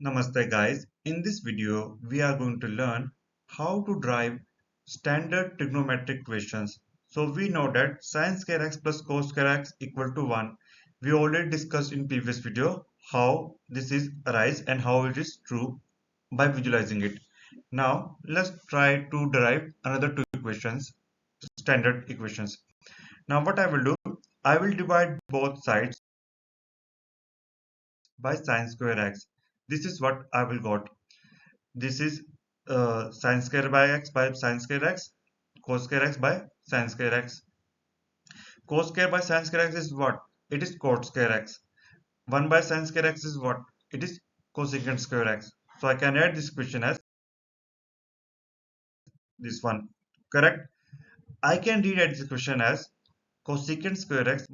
Namaste guys. In this video, we are going to learn how to derive standard trigonometric equations. So we know that sin square x plus cos square x equal to 1. We already discussed in previous video how this is arise and how it is true by visualizing it. Now let's try to derive another two equations, standard equations. Now what I will do, I will divide both sides by sin square x. This is what I will got. This is sin square by sin square x, cos square x by sin square x. Cos square by sin square x is what? It is cot square x. 1 by sin square x is what? It is cosecant square x. So I can add this equation as this one. Correct? I can rewrite this equation as cosecant square x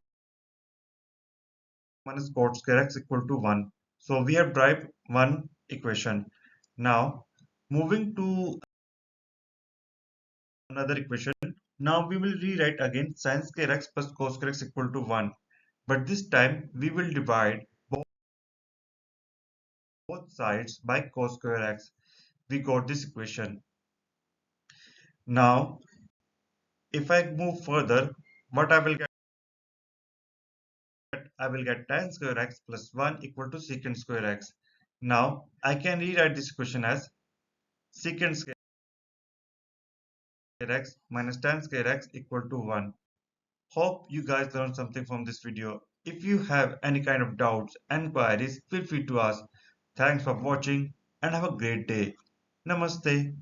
minus cot square x equal to 1. So we have derived one equation. Now moving to another equation. Now we will rewrite again sin square x plus cos square x equal to 1. But this time we will divide both sides by cos square x. We got this equation. Now if I move further, what I will get tan square x plus 1 equal to secant square x. Now I can rewrite this equation as secant square x minus tan square x equal to 1. Hope you guys learned something from this video. If you have any kind of doubts and queries, feel free to ask. Thanks for watching and have a great day. Namaste.